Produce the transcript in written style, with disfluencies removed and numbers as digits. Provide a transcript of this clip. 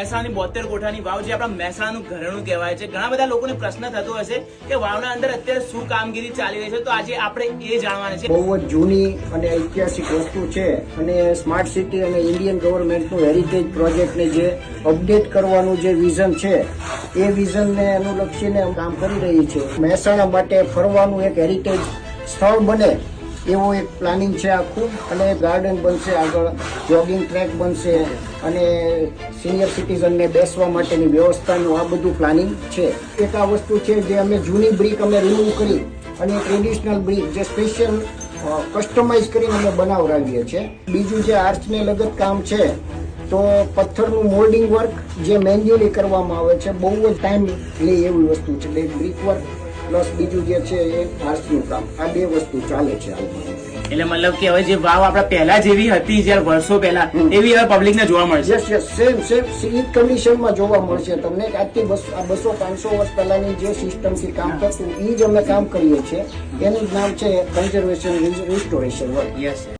મહેસાણાની 72 કોઠાની વાવ જે આપણા મહેસાણાનું ઘરેણું કહેવાય છે. ઘણા બધા લોકોને પ્રશ્ન થતો હશે કે વાવના અંદર અત્યારે શું કામગીરી ચાલી રહી છે, તો આજે આપણે એ જાણવાના છે. બહુ જ જૂની અને ઐતિહાસિક વસ્તુ છે અને સ્માર્ટ સિટી અને ઇન્ડિયન ગવર્મેન્ટનું હેરિટેજ પ્રોજેક્ટને જે અપડેટ કરવાનું જે વિઝન છે એ વિઝનને અનુલક્ષીને કામ કરી રહી છે. મહેસાણા માટે ફરવાનું એક હેરિટેજ સ્થળ બને એવો એક પ્લાનિંગ છે આખું, અને ગાર્ડન બનશે, આગળ જોગિંગ ટ્રેક બનશે અને સિનિયર સિટીઝનને બેસવા માટેની વ્યવસ્થાનું આ બધું પ્લાનિંગ છે. એક આ વસ્તુ છે જે અમે જૂની બ્રિક અમે રિમૂવ કરી અને ટ્રેડિશનલ બ્રિક જે સ્પેશિયલ કસ્ટમાઇઝ કરીને અમે બનાવડાવીએ છીએ. બીજું જે આર્ચને લગત કામ છે તો પથ્થરનું મોલ્ડિંગ વર્ક જે મેન્યુઅલી કરવામાં આવે છે, બહુ જ ટાઈમ લે એવી વસ્તુ છે. બ્રિક વર્ક પ્લસ બીજું જે છે એ આર્ચનું કામ, આ બે વસ્તુ ચાલે છે હાલમાં. એટલે મતલબ કે હવે જે વાવ આપણા પહેલા જેવી હતી જ્યારે વર્ષો પહેલા, એવી હવે પબ્લિકને જોવા મળશે. યસ યસ, સેમ એ કન્ડિશનમાં જોવા મળશે તમને. આજથી 200-500 વર્ષ પહેલાની જે સિસ્ટમથી કામ કરતું એ જ અમે કામ કરીએ છીએ. એનું જ નામ છે કન્ઝર્વેશન રિસ્ટોરેશન વર્ક. યસ.